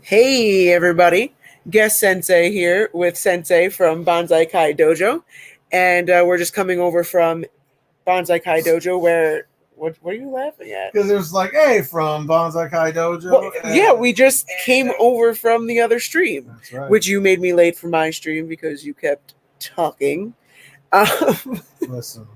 Hey everybody, GuestSensei here with Sensei from Bonsai Kai Dojo, and we're just coming over from Bonsai Kai Dojo. Where what are you laughing at? Because it was like, hey, from Bonsai Kai Dojo. Well, yeah, we just came over from the other stream, That's right. which you made me late for my stream because you kept talking. Listen,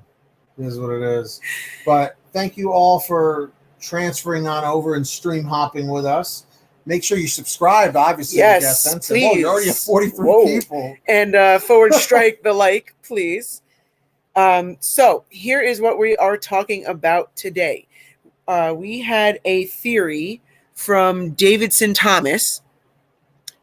it is what it is. But thank you all for transferring on over and stream hopping with us. Make sure you subscribe, obviously. Yes, please. Whoa, you already have 43 people. And forward strike the like, please. So here is what we are talking about today. We had a theory from Davidson Thomas,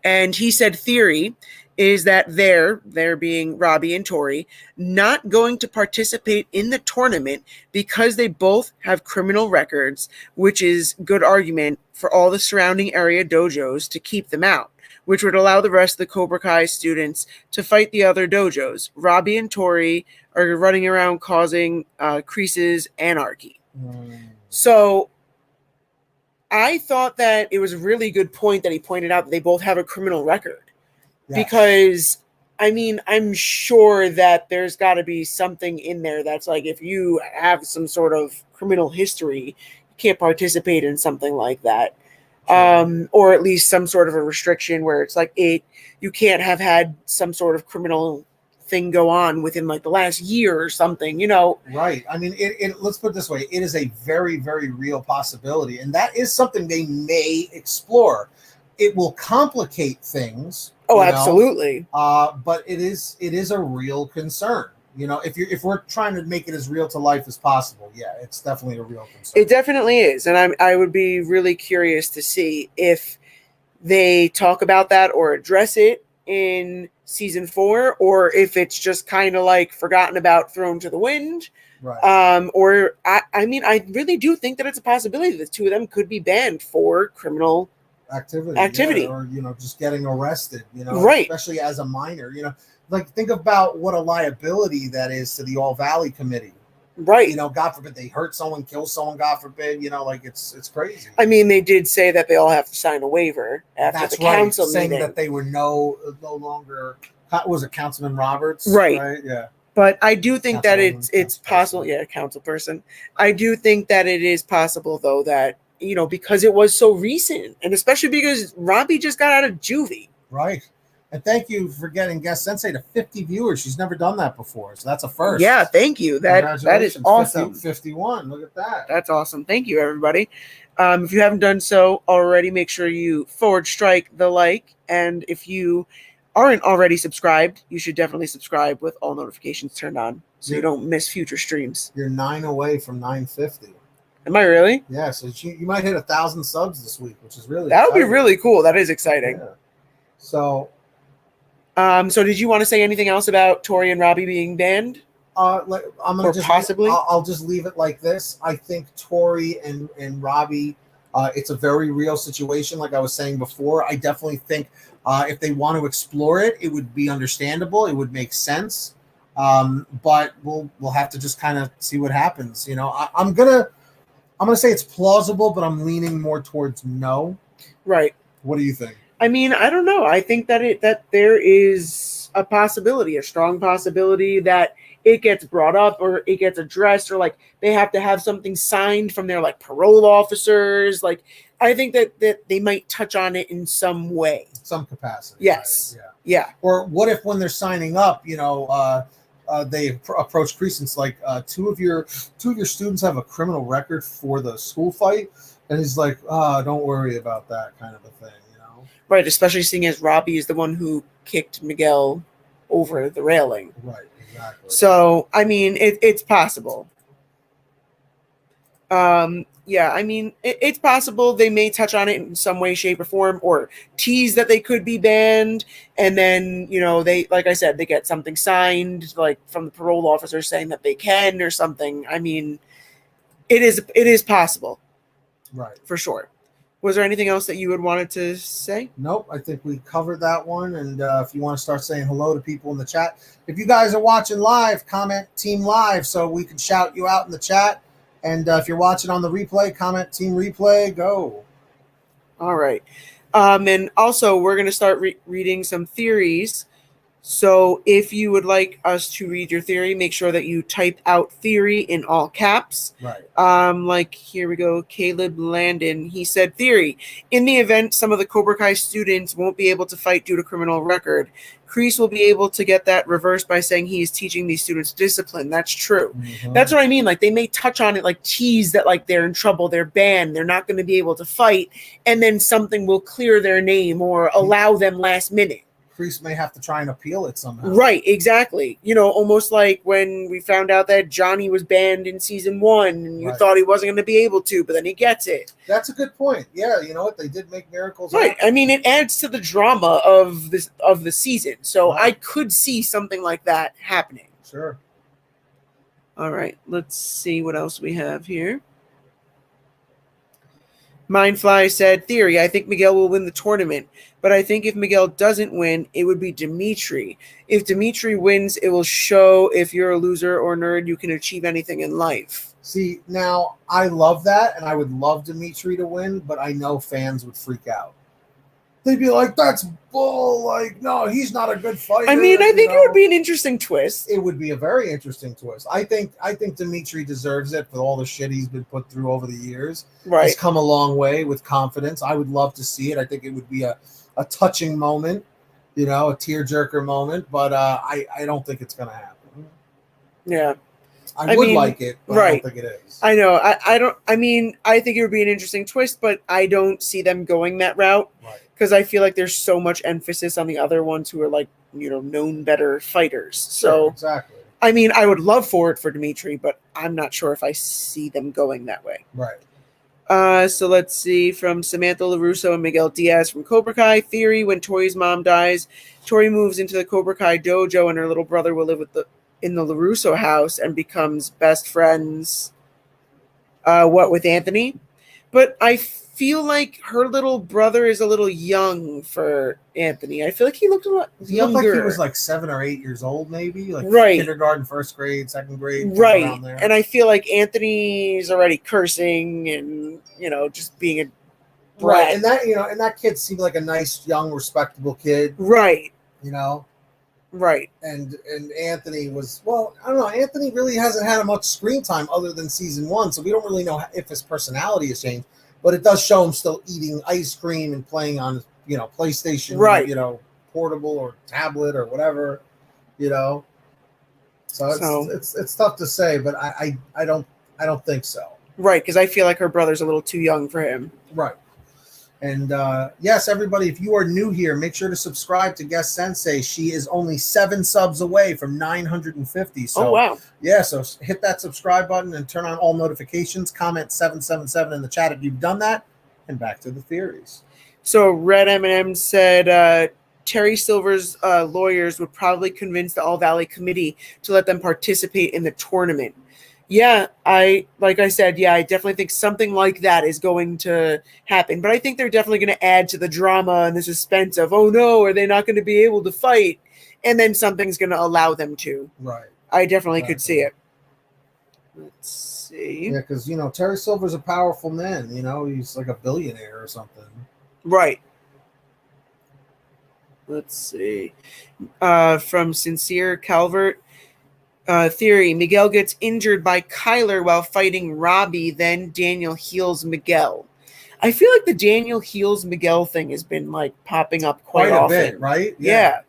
and he said theory is that they're being Robbie and Tori, not going to participate in the tournament because they both have criminal records, which is good argument for all the surrounding area dojos to keep them out, which would allow the rest of the Cobra Kai students to fight the other dojos. Robbie and Tori are running around causing Kreese's anarchy. So I thought that it was a really good point that he pointed out that they both have a criminal record. Yes. Because, I mean, I'm sure that there's got to be something in there that's like, if you have some sort of criminal history, you can't participate in something like that. Sure. Or at least some sort of a restriction where it's like you can't have had some sort of criminal thing go on within like the last year or something, you know. Right. I mean, let's put it this way. It is a very, very real possibility. And that is something they may explore. It will complicate things. Oh, absolutely. But it is a real concern. You know, if we're trying to make it as real to life as possible, yeah, it's definitely a real concern. It definitely is. And I would be really curious to see if they talk about that or address it in season 4, or if it's just kind of like forgotten about, thrown to the wind. Right. Or I mean, I really do think that it's a possibility that the two of them could be banned for criminal activity, yeah, or just getting arrested, right, especially as a minor, like think about what a liability that is to the All Valley Committee, right? God forbid they hurt someone, kill someone, God forbid, like it's crazy. I mean, they did say that they all have to sign a waiver after That's the council saying meeting. That they were no longer, was it Councilman Roberts, right? Yeah. But I do think that it's possible. Yeah, council person. I do think that it is possible though that, because it was so recent, and especially because Robbie just got out of juvie. Right. And thank you for getting GuestSensei to 50 viewers. She's never done that before, so that's a first. Yeah, thank you. That is awesome. 51. Look at that. That's awesome. Thank you, everybody. If you haven't done so already, make sure you forward strike the like. And if you aren't already subscribed, you should definitely subscribe with all notifications turned on so you don't miss future streams. You're 9 away from 950. Am I really? Yeah, so you might hit 1,000 subs this week, which is really that would be really cool. That is exciting. Yeah. So did you want to say anything else about Tori and Robbie being banned? I'm gonna possibly. I'll just leave it like this. I think Tori and Robbie, it's a very real situation. Like I was saying before, I definitely think if they want to explore it, it would be understandable. It would make sense. But we'll have to just kind of see what happens. I'm gonna say it's plausible, but I'm leaning more towards no. Right. What do you think? I mean, I don't know. I think that there is a possibility, a strong possibility that it gets brought up or it gets addressed, or like they have to have something signed from their like parole officers. Like I think that they might touch on it in some way, some capacity. Yes. Right? Yeah. Or what if when they're signing up, they approach Kreese and it's like two of your students have a criminal record for the school fight, and he's like, don't worry about that kind of a thing, Right, especially seeing as Robbie is the one who kicked Miguel over the railing. Right, exactly. So, I mean, it's possible. Yeah, I mean, it's possible they may touch on it in some way, shape, or form, or tease that they could be banned, and then, they, like I said, they get something signed, like from the parole officer saying that they can or something. I mean, it is possible. Right. For sure. Was there anything else that you had wanted to say? Nope. I think we covered that one. And if you want to start saying hello to people in the chat, if you guys are watching live, comment Team Live so we can shout you out in the chat. And if you're watching on the replay, comment Team Replay. Go. All right. And also, we're going to start reading some theories. So if you would like us to read your theory, make sure that you type out theory in all caps. Right. Like, here we go. Caleb Landon, he said, theory. In the event some of the Cobra Kai students won't be able to fight due to criminal record, Kreese will be able to get that reversed by saying he is teaching these students discipline. That's true. Mhm. That's what I mean. Like, they may touch on it, like tease that like they're in trouble, they're banned, they're not going to be able to fight, and then something will clear their name or allow them last minute. Kreese may have to try and appeal it somehow. Right, exactly. You know, almost like when we found out that Johnny was banned in season 1 and you Right. thought he wasn't going to be able to, but then he gets it. That's a good point. Yeah, you know what? They did make miracles. Right. happen. I mean, it adds to the drama of the season. So Right. I could see something like that happening. Sure. All right, let's see what else we have here. Mindfly said, theory, I think Miguel will win the tournament, but I think if Miguel doesn't win, it would be Dimitri. If Dimitri wins, it will show if you're a loser or nerd, you can achieve anything in life. See, now I love that, and I would love Dimitri to win, but I know fans would freak out. They'd be like, that's bull. Like, no, he's not a good fighter. I mean, I think it would be an interesting twist. It would be a very interesting twist. I think Dimitri deserves it for all the shit he's been put through over the years. Right. He's come a long way with confidence. I would love to see it. I think it would be a touching moment, you know, a tearjerker moment, but I don't think it's going to happen. Yeah. I would like it, but I don't think it is. I know. I mean, I think it would be an interesting twist, but I don't see them going that route. Right. Because I feel like there's so much emphasis on the other ones who are like, you know, known better fighters. So exactly. I mean, I would love for it for Dimitri, but I'm not sure if I see them going that way. Right. So let's see, from Samantha LaRusso and Miguel Diaz from Cobra Kai. Theory, when Tori's mom dies, Tori moves into the Cobra Kai Dojo and her little brother will live in the LaRusso house and becomes best friends with Anthony. But I feel like her little brother is a little young for Anthony. I feel like he looked a lot younger. He looked like he was like 7 or 8 years old, maybe. Like right. Kindergarten, first grade, second grade. Right. Around there. And I feel like Anthony's already cursing and, you know, just being a brat. Right. And that, you know, and that kid seemed like a nice, young, respectable kid. Right. You know? Right. And Anthony was, well, I don't know. Anthony really hasn't had much screen time other than season 1, so we don't really know if his personality has changed. But it does show him still eating ice cream and playing on, you know, PlayStation, right. You know, portable or tablet or whatever, you know. So it's tough to say, but I don't think so. Right, because I feel like her brother's a little too young for him. Right. And yes, everybody, if you are new here, make sure to subscribe to GuestSensei. She is only 7 subs away from 950. So, oh, wow. Yeah, so hit that subscribe button and turn on all notifications. Comment 777 in the chat if you've done that. And back to the theories. So Red M&M said Terry Silver's lawyers would probably convince the All Valley Committee to let them participate in the tournament. Yeah, like I said, I definitely think something like that is going to happen. But I think they're definitely going to add to the drama and the suspense of, oh no, are they not going to be able to fight? And then something's going to allow them to. Right. I definitely could see it. Let's see. Yeah, because, you know, Terry Silver's a powerful man. You know, he's like a billionaire or something. Right. Let's see. From Sincere Calvert. Theory, Miguel gets injured by Kyler while fighting Robbie, then Daniel heals Miguel. I feel like the Daniel heals Miguel thing has been like popping up quite often. A bit, right? Yeah.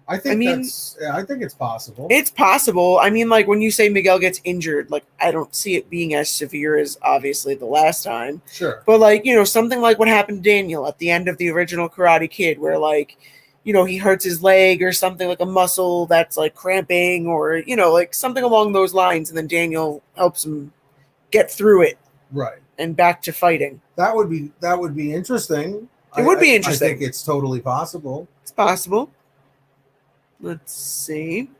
I think it's possible. It's possible. I mean, like when you say Miguel gets injured, like I don't see it being as severe as obviously the last time. Sure. But like, you know, something like what happened to Daniel at the end of the original Karate Kid, where like, you know, he hurts his leg or something, like a muscle that's like cramping or, you know, like something along those lines. And then Daniel helps him get through it. Right. And back to fighting. That would be interesting. It would be interesting. I think it's totally possible. It's possible. Let's see.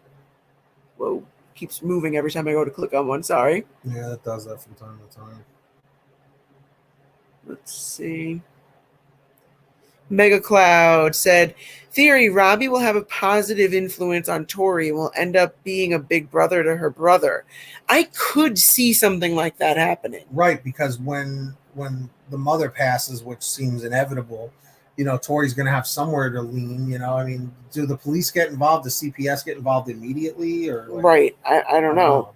Whoa. Keeps moving every time I go to click on one. Sorry. Yeah, it does that from time to time. Let's see. Mega Cloud said, theory, Robbie will have a positive influence on Tori and will end up being a big brother to her brother. I could see something like that happening. Right, because when the mother passes, which seems inevitable, Tori's going to have somewhere to lean. I mean, do the police get involved? Does CPS get involved immediately, or right? I don't know.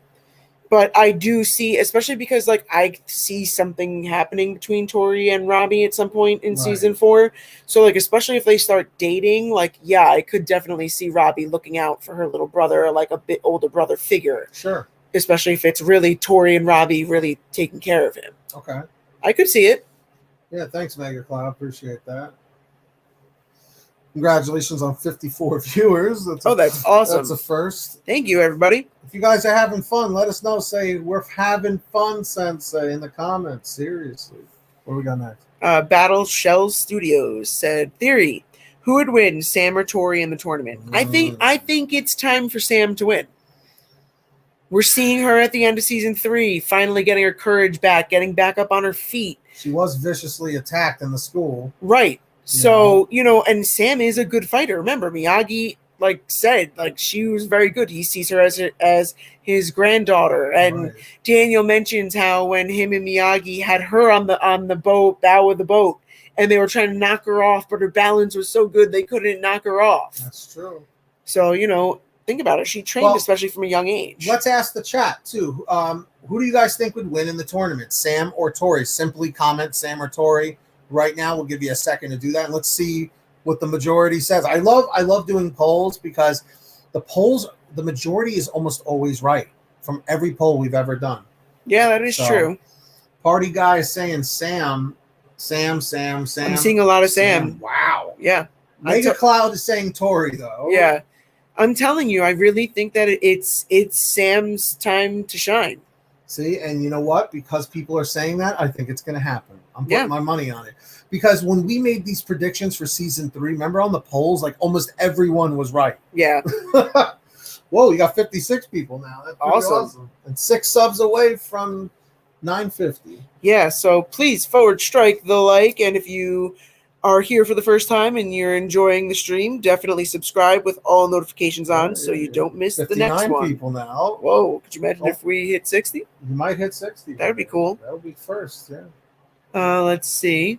But I do see, especially because I see something happening between Tori and Robbie at some point in season 4. So especially if they start dating, I could definitely see Robbie looking out for her little brother, or a bit older brother figure. Sure. Especially if it's really Tori and Robbie really taking care of him. Okay. I could see it. Yeah, thanks, Mega Cloud. Appreciate that. Congratulations on 54 viewers. That's awesome. That's a first. Thank you, everybody. If you guys are having fun, let us know. Say, we're having fun, Sensei, in the comments. Seriously. What do we got next? Battle Shells Studios said, theory, who would win, Sam or Tori in the tournament? I think it's time for Sam to win. We're seeing her at the end of season 3, finally getting her courage back, getting back up on her feet. She was viciously attacked in the school. Right. So, and Sam is a good fighter. Remember, Miyagi, said, she was very good. He sees her as his granddaughter. And Daniel mentions how when him and Miyagi had her on the bow of the boat, and they were trying to knock her off, but her balance was so good they couldn't knock her off. That's true. So, think about it. She trained, especially from a young age. Let's ask the chat, too. Who do you guys think would win in the tournament, Sam or Tori? Simply comment Sam or Tori. Right now, we'll give you a second to do that. And let's see what the majority says. I love doing polls because the majority is almost always right from every poll we've ever done. Yeah, that is true. Party guy is saying Sam. I'm seeing a lot of Sam. Wow. Yeah. Mega Cloud is saying Tori, though. Yeah. I'm telling you, I really think that it's Sam's time to shine. See, and you know what? Because people are saying that, I think it's going to happen. I'm putting my money on it. Because when we made these predictions for season 3, remember on the polls, almost everyone was right. Yeah. Whoa, you got 56 people now. That's awesome. And 6 subs away from 950. Yeah, so please forward strike the like, and if you are here for the first time and you're enjoying the stream, definitely subscribe with all notifications on so you don't miss the next one. 59 people now. Whoa, could you imagine if we hit 60? You might hit 60. That would be cool. That would be first, yeah. Let's see.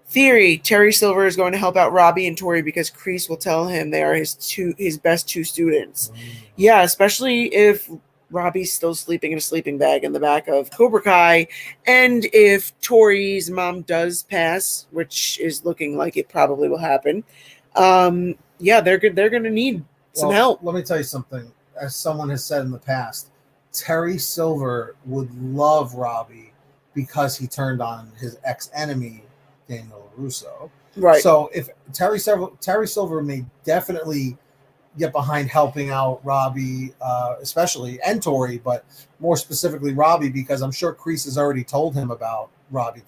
Theory, Terry Silver is going to help out Robbie and Tori because Kreese will tell him they are his best 2 students. Yeah, especially if Robbie's still sleeping in a sleeping bag in the back of Cobra Kai, and if Tori's mom does pass, which is looking like it probably will happen, they're going to need some help. Let me tell you something. As someone has said in the past, Terry Silver would love Robbie because he turned on his ex-enemy, Daniel LaRusso. Right. So if Terry Silver may definitely get behind helping out Robbie, especially, and Tori, but more specifically Robbie, because I'm sure Kreese has already told him about Robbie.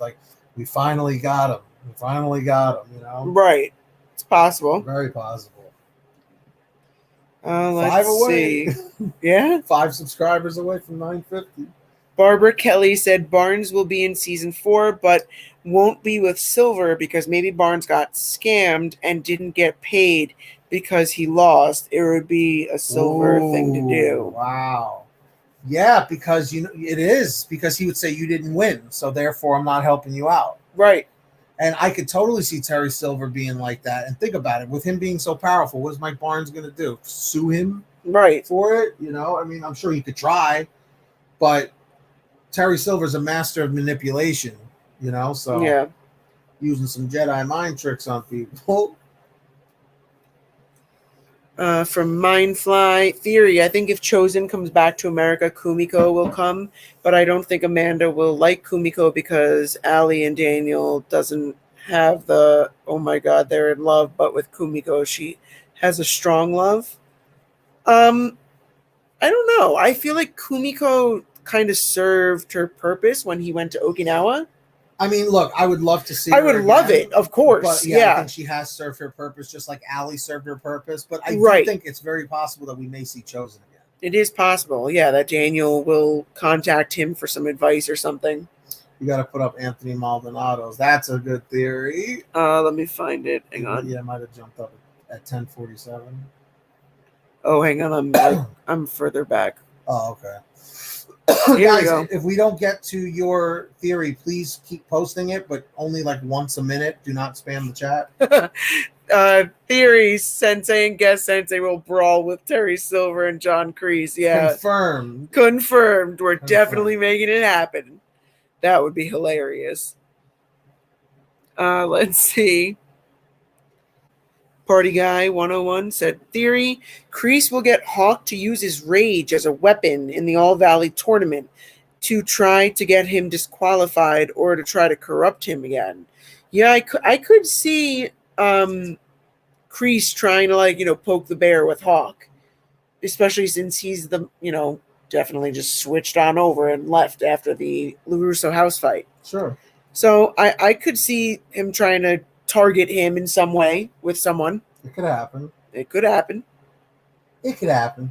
We finally got him. Right. It's possible. Very possible. Let's 5 away. See. Yeah. 5 subscribers away from 950. Barbara Kelly said Barnes will be in season 4, but won't be with Silver because maybe Barnes got scammed and didn't get paid because he lost. It would be a Silver thing to do. Wow. Yeah, because it is because he would say you didn't win, so therefore I'm not helping you out. Right. And I could totally see Terry Silver being like that. And think about it, with him being so powerful, what is Mike Barnes going to do? Sue him? Right. For it? I mean, I'm sure he could try, but Terry Silver's a master of manipulation, so yeah, using some Jedi mind tricks on people. From Mindfly Theory, I think if Chosen comes back to America, Kumiko will come, but I don't think Amanda will like Kumiko because Allie and Daniel doesn't have the, oh my God, they're in love, but with Kumiko, she has a strong love. I don't know. I feel like Kumiko kind of served her purpose when he went to Okinawa. I mean, look, I would love to see I would love it, of course. But yeah, I think she has served her purpose just like Allie served her purpose. But I do think it's very possible that we may see Chosen again. It is possible, yeah, that Daniel will contact him for some advice or something. You got to put up Anthony Maldonado's. That's a good theory. Let me find it. Hang on. Yeah, it might have jumped up at 10:47. Oh, hang on. I'm further back. Oh, okay. Here we Guys, go. if we don't get to your theory, please keep posting it, but only like once a minute. Do not spam the chat. Theories, Sensei and Guest Sensei will brawl with Terry Silver and John Kreese. Yeah. Confirmed. Confirmed. We're definitely making it happen. That would be hilarious. Let's see. Party Guy 101 said, theory, Kreese will get Hawk to use his rage as a weapon in the All Valley tournament to try to get him disqualified or to try to corrupt him again. Yeah, I could see Kreese trying to poke the bear with Hawk, especially since he's definitely just switched on over and left after the LaRusso house fight. Sure. So I could see him trying to target him in some way with someone. It could happen. It could happen. It could happen.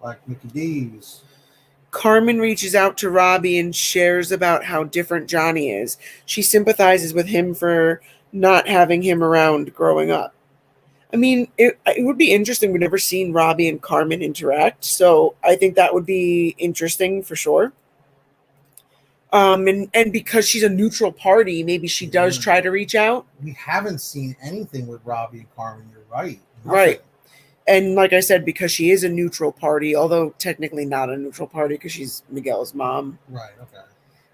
Like Mickey D's. Carmen reaches out to Robbie and shares about how different Johnny is. She sympathizes with him for not having him around growing up. I mean, it would be interesting. We've never seen Robbie and Carmen interact, so I think that would be interesting for sure. And because she's a neutral party, maybe she does try to reach out. We haven't seen anything with Robbie and Carmen. You're right. Nothing. Right. And like I said, because she is a neutral party, although technically not a neutral party because she's Miguel's mom. Right. Okay.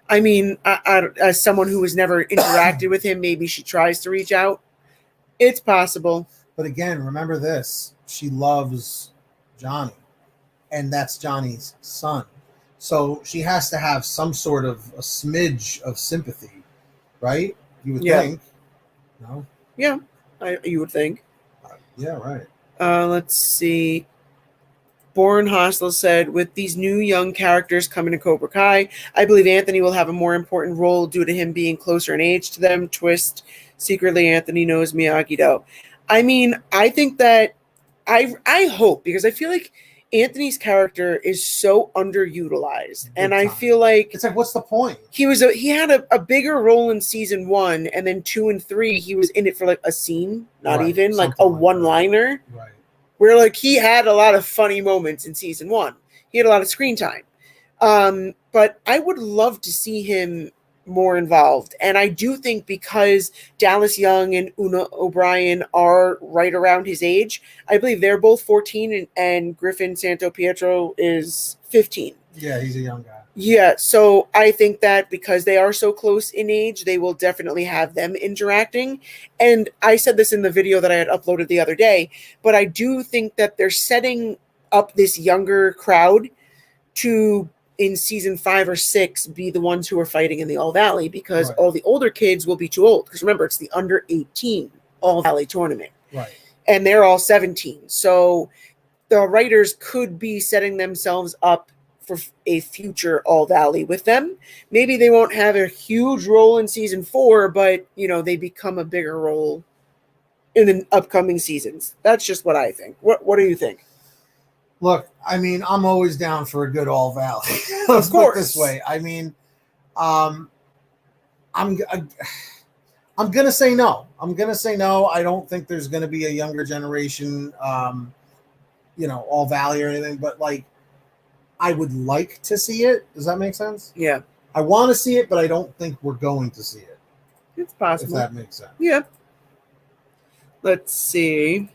I mean, as someone who has never interacted with him, maybe she tries to reach out. It's possible. But again, remember this. She loves Johnny. And that's Johnny's son. So she has to have some sort of a smidge of sympathy, right? You would think. No? Yeah, you would think. Yeah, right. Let's see. Born Hostile said, with these new young characters coming to Cobra Kai, I believe Anthony will have a more important role due to him being closer in age to them. Twist, secretly Anthony knows Miyagi-Do. I mean, I think that I hope, because I feel like Anthony's character is so underutilized, and I feel like it's like, what's the point? He had a bigger role in season 1, and then 2 and 3 he was in it for like a scene, not right, even like a one-liner, right? Where like he had a lot of funny moments in season 1. He had a lot of screen time, but I would love to see him more involved. And I do think because Dallas Young and Una O'Brien are right around his age, I believe they're both 14 and Griffin Santo Pietro is 15. Yeah, he's a young guy. Yeah, so I think that because they are so close in age, they will definitely have them interacting. And I said this in the video that I had uploaded the other day, but I do think that they're setting up this younger crowd to, in season 5 or 6, be the ones who are fighting in the All Valley, because all the older kids will be too old. Because remember, it's the under 18 All Valley tournament. Right. And they're all 17. So the writers could be setting themselves up for a future All Valley with them. Maybe they won't have a huge role in season 4, but they become a bigger role in the upcoming seasons. That's just what I think. What do you think? Look, I mean, I'm always down for a good All Valley. Of course. This way. I mean, I'm gonna say no. I don't think there's gonna be a younger generation, All Valley or anything. But like, I would like to see it. Does that make sense? Yeah. I want to see it, but I don't think we're going to see it. It's possible. If that makes sense. Yeah. Let's see.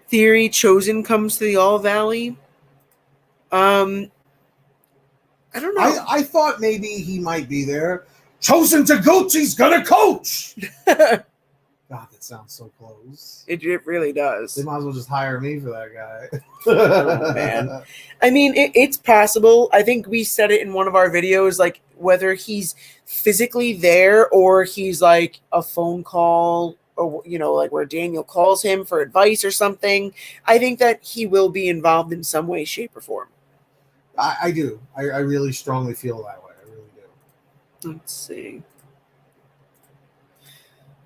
Theory, Chosen comes to the All Valley. I don't know. I thought maybe he might be there. Chosen Taguchi's gonna coach. God, that sounds so close. It really does. They might as well just hire me for that guy. Oh, man. I mean, it's possible. I think we said it in one of our videos, like whether he's physically there or he's like a phone call or, like where Daniel calls him for advice or something. I think that he will be involved in some way, shape, or form. I do. I really strongly feel that way. I really do. Let's see.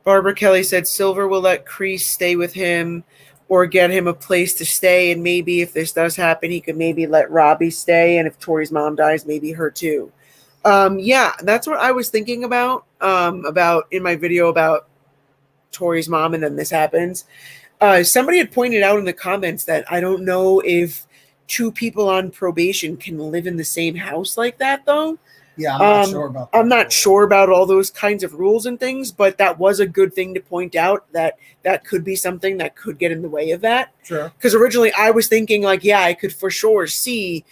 Barbara Kelly said Silver will let Kreese stay with him or get him a place to stay. And maybe if this does happen, he could maybe let Robbie stay. And if Tori's mom dies, maybe her too. Yeah, that's what I was thinking about in my video about Tori's mom, and then this happens. Somebody had pointed out in the comments that I don't know if two people on probation can live in the same house like that, though. Yeah, I'm not sure about that. I'm not sure about all those kinds of rules and things, but that was a good thing to point out, that could be something that could get in the way of that. Sure. Because originally I was thinking, like, yeah, I could for sure see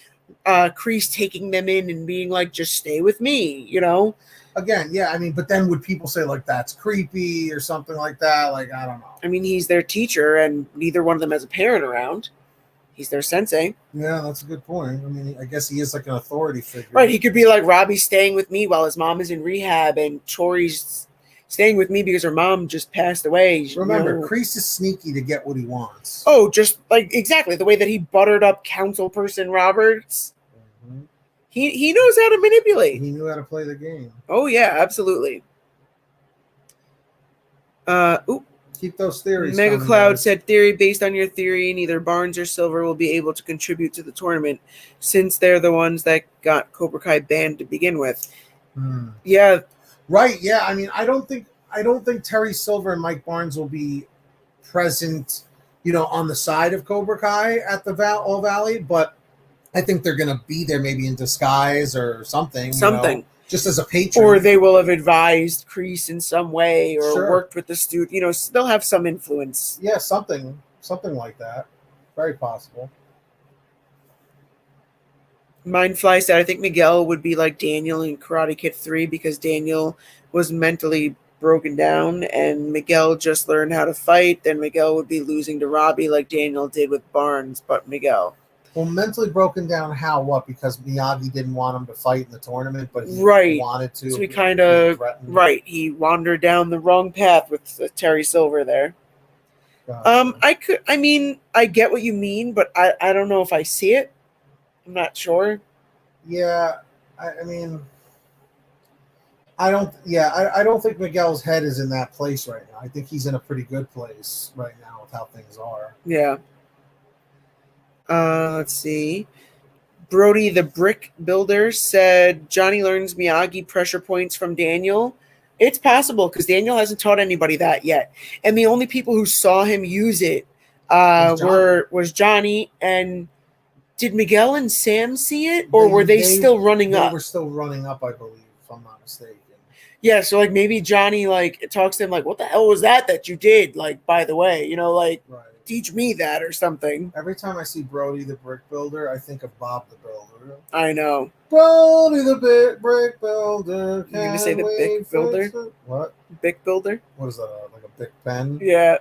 Kreese taking them in and being like, just stay with me, you know? Again, yeah, I mean, but then would people say, like, that's creepy or something like that? Like, I don't know. I mean, he's their teacher, and neither one of them has a parent around. He's their sensei. Yeah, that's a good point. I mean, I guess he is like an authority figure. Right, he could be like, Robbie's staying with me while his mom is in rehab, and Tori's staying with me because her mom just passed away. Remember, Kreese is sneaky to get what he wants. Oh, just like exactly the way that he buttered up council person Roberts. Mm-hmm. He knows how to manipulate. He knew how to play the game. Oh yeah, absolutely. Keep those theories. Mega Cloud said, theory based on your theory, neither Barnes or Silver will be able to contribute to the tournament since they're the ones that got Cobra Kai banned to begin with. Yeah. Right, yeah. I mean, I don't think Terry Silver and Mike Barnes will be present, on the side of Cobra Kai at the All Valley, but I think they're going to be there maybe in disguise or something. Just as a patron. Or they will have advised Kreese in some way or Sure. worked with the student. They'll have some influence. Yeah, something like that. Very possible. Mindfly said, I think Miguel would be like Daniel in Karate Kid 3 because Daniel was mentally broken down and Miguel just learned how to fight. Then Miguel would be losing to Robbie like Daniel did with Barnes, but Miguel. Well, mentally broken down how? What? Because Miyagi didn't want him to fight in the tournament, but he wanted to. So he kind of, he wandered down the wrong path with Terry Silver there. Gotcha. I get what you mean, but I don't know if I see it. I'm not sure. Yeah, I mean, I don't think Miguel's head is in that place right now. I think he's in a pretty good place right now with how things are. Yeah. Let's see. Brody the Brick Builder said Johnny learns Miyagi pressure points from Daniel. It's possible because Daniel hasn't taught anybody that yet. And the only people who saw him use it was Johnny. And did Miguel and Sam see it? Or were they still running up? They were still running up, I believe, if I'm not mistaken. Yeah, so like maybe Johnny talks to him like, what the hell was that you did? Like, by the way, right. Teach me that or something. Every time I see Brody the Brick Builder, I think of Bob the Builder. I know. Brody the Brick Builder. You're going to say the Bic Builder? What? Bic Builder? What is that, like a Bic pen? Yeah.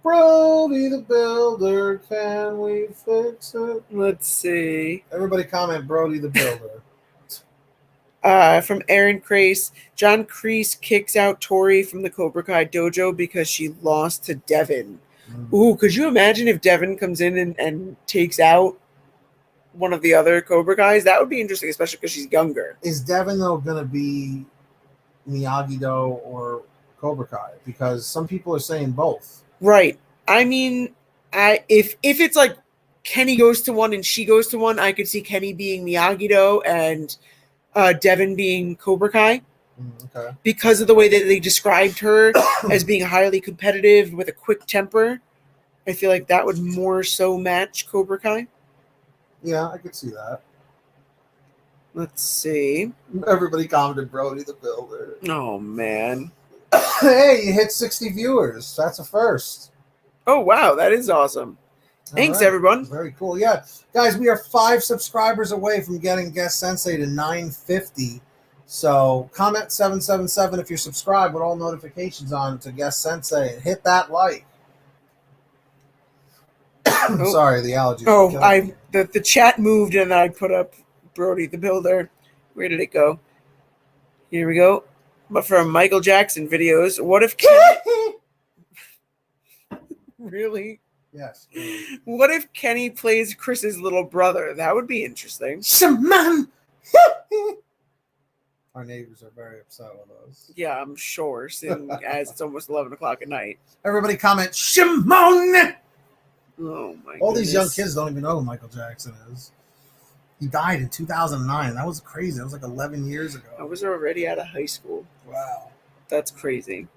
Brody the Builder, can we fix it? Let's see. Everybody comment Brody the Builder. From Aaron Crace, John Kreese kicks out Tori from the Cobra Kai Dojo because she lost to Devin. Ooh, could you imagine if Devin comes in and takes out one of the other Cobra Kais? That would be interesting, especially because she's younger. Is Devin, though, going to be Miyagi-Do or Cobra Kai? Because some people are saying both. Right. I mean, if it's like Kenny goes to one and she goes to one, I could see Kenny being Miyagi-Do and Devin being Cobra Kai. Okay. Because of the way that they described her as being highly competitive with a quick temper, I feel like that would more so match Cobra Kai. Yeah, I could see that. Let's see. Everybody commented Brody the Builder. Oh, man. Hey, you hit 60 viewers. That's a first. Oh, wow. That is awesome. Thanks, everyone. Very cool. Yeah. Guys, we are 5 subscribers away from getting GuestSensei to 950. So comment 777 if you're subscribed with all notifications on to GuestSensei and hit that like. Sorry, the allergies. Oh, the chat moved and I put up Brody the Builder. Where did it go? Here we go. But from Michael Jackson videos, what if Kenny... Really? Yes. What if Kenny plays Chris's little brother? That would be interesting. Shimon! Our neighbors are very upset with us. Yeah, I'm sure, seeing as it's almost 11 o'clock at night. Everybody comment, Shimon! Oh, my All goodness. these young kids don't even know who Michael Jackson is. He died in 2009. That was crazy. That was like 11 years ago. I was already out of high school. Wow. That's crazy.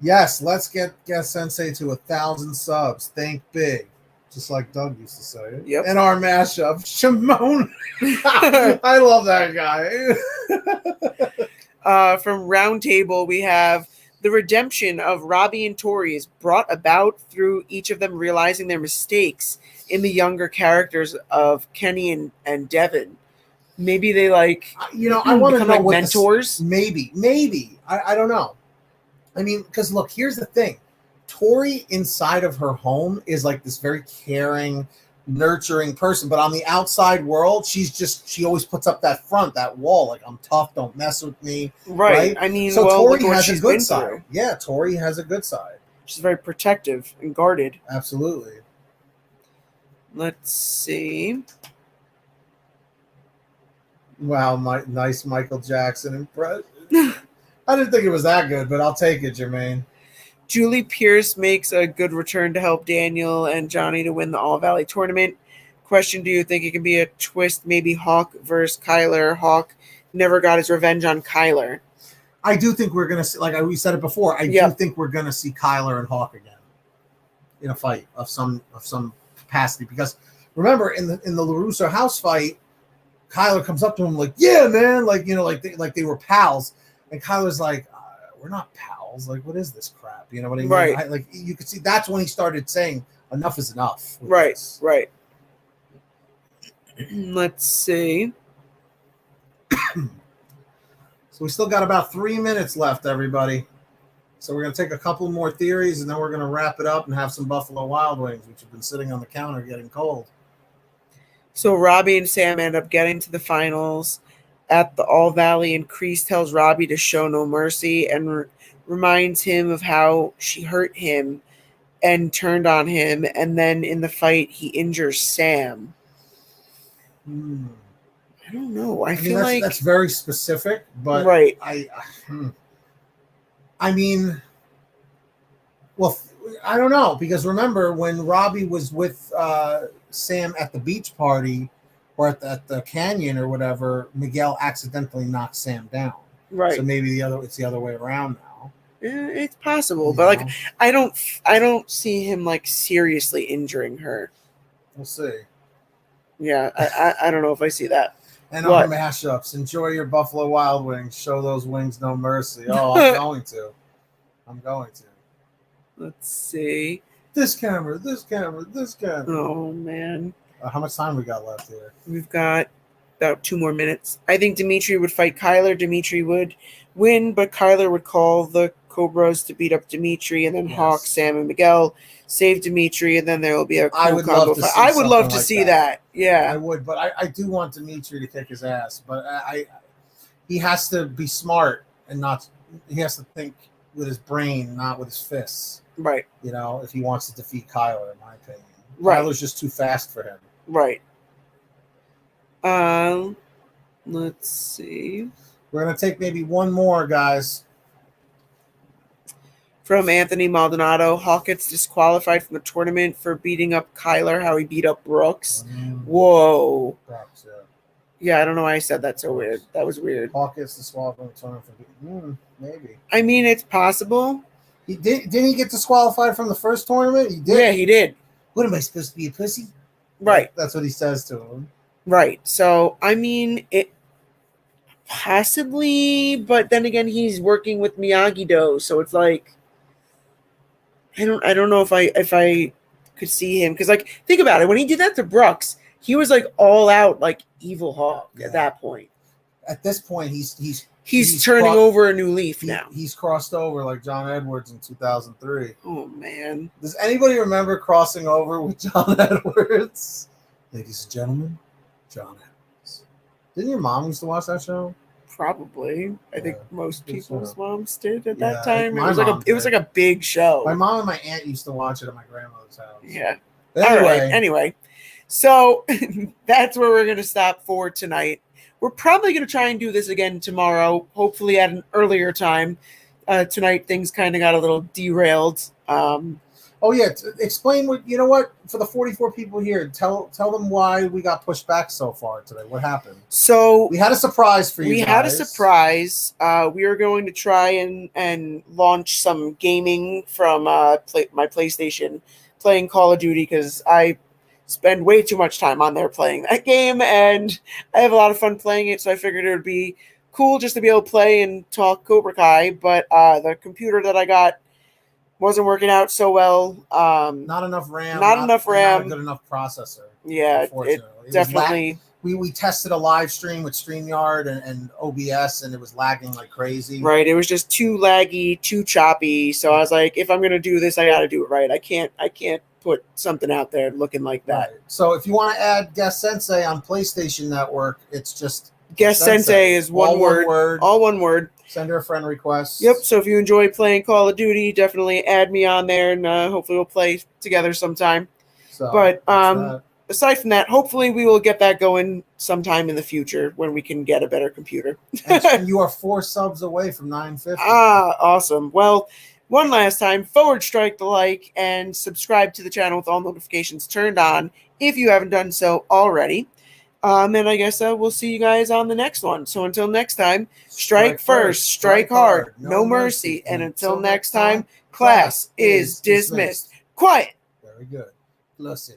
Yes, let's get GuestSensei to 1,000 subs. Think big. Just like Doug used to say. Yep. And our mashup, Shimon. I love that guy. From Roundtable, we have the redemption of Robbie and Tori is brought about through each of them realizing their mistakes in the younger characters of Kenny and Devin. Maybe they I want to know like what mentors. Maybe. I don't know. I mean, because look, here's the thing. Tori inside of her home is like this very caring, nurturing person, but on the outside world, she always puts up that front, that wall, like I'm tough, don't mess with me. Right. I mean, so well, Tori look what has she's a good been side. through. Yeah, Tori has a good side. She's very protective and guarded. Absolutely. Let's see. Wow, nice Michael Jackson impression. I didn't think it was that good, but I'll take it, Jermaine. Julie Pierce makes a good return to help Daniel and Johnny to win the All Valley tournament. Question, do you think it could be a twist, maybe Hawk versus Kyler? Hawk never got his revenge on Kyler. I do think we're going to see, like we said it before, I do think we're going to see Kyler and Hawk again in a fight of some capacity. Because remember, in the LaRusso house fight, Kyler comes up to him like, yeah, man, like they were pals. And Kyler's like, we're not pals. Like, what is this crap? You know what I mean? Right. Like you could see that's when he started saying enough is enough. Right. This. Right. Let's see. So we still got about 3 minutes left, everybody. So we're going to take a couple more theories, and then we're going to wrap it up and have some Buffalo Wild Wings, which have been sitting on the counter getting cold. So Robbie and Sam end up getting to the finals at the All Valley, and Kreese tells Robbie to show no mercy and reminds him of how she hurt him and turned on him. And then in the fight, he injures Sam. I don't know. I feel like that's very specific, but right. I mean, well, I don't know, because remember when Robbie was with Sam at the beach party or at the canyon or whatever, Miguel accidentally knocked Sam down. Right. So maybe it's the other way around now. It's possible, but like I don't see him like seriously injuring her. We'll see. Yeah, I don't know if I see that. And our mashups. Enjoy your Buffalo Wild Wings. Show those wings no mercy. Oh, I'm going to. Let's see. This camera. Oh, man. How much time we got left here? We've got about 2 more minutes. I think Dimitri would fight Kyler. Dimitri would win, but Kyler would call the Cobras to beat up Dimitri, and then Hawk, Sam, and Miguel save Dimitri, and then there will be a cool combo fight. I would love to see that. Yeah, I would, but I do want Dimitri to kick his ass. But he has to be smart and not. He has to think with his brain, not with his fists. Right. You know, if he wants to defeat Kyler, in my opinion. Right. Kyler's just too fast for him. Right. Let's see. We're gonna take maybe one more, guys. From Anthony Maldonado, Hawk gets disqualified from the tournament for beating up Kyler, how he beat up Brooks. Whoa. Brooks, yeah, I don't know why I said that so weird. That was weird. Hawk gets disqualified from the tournament for maybe. I mean, it's possible. Didn't he get disqualified from the first tournament? He did. Yeah, he did. What am I supposed to be, a pussy? Right. That's what he says to him. Right. So, I mean, it possibly, but then again, he's working with Miyagi-Do, so it's like I don't know if I could see him, because like think about it, when he did that to Brooks, he was like all out like evil Hawk at that point. At this point, he's turning over a new leaf now. He's crossed over like John Edwards in 2003. Oh man! Does anybody remember crossing over with John Edwards? Ladies and gentlemen, John Edwards. Didn't your mom used to watch that show? Probably. I think most people's moms did at that time. It was like a big show. My mom and my aunt used to watch it at my grandmother's house. Yeah. Anyway. So that's where we're going to stop for tonight. We're probably going to try and do this again tomorrow, hopefully at an earlier time. Tonight things kind of got a little derailed. Oh yeah, explain what you know. What for the 44 people here? Tell them why we got pushed back so far today. What happened? So We had a surprise for you. We had a surprise. We are going to try and launch some gaming from my PlayStation, playing Call of Duty, because I spend way too much time on there playing that game, and I have a lot of fun playing it. So I figured it would be cool just to be able to play and talk Cobra Kai. But the computer that I got wasn't working out so well. Not enough RAM. Not enough RAM. Not a good enough processor. Yeah, unfortunately. it definitely. We tested a live stream with StreamYard and OBS, and it was lagging like crazy. Right, it was just too laggy, too choppy. So I was like, if I'm gonna do this, I got to do it right. I can't put something out there looking like that. Right. So if you want to add GuestSensei on PlayStation Network, it's just GuestSensei is one word, all one word. Send her a friend request. Yep. So if you enjoy playing Call of Duty, definitely add me on there, and hopefully we'll play together sometime. So, but aside from that, hopefully we will get that going sometime in the future when we can get a better computer. And you are 4 subs away from 950. Awesome. Well, one last time, strike the like and subscribe to the channel with all notifications turned on if you haven't done so already. And I guess we'll see you guys on the next one. So until next time, strike first, strike hard, no mercy. And until next time, class is dismissed. Quiet. Very good. Listen.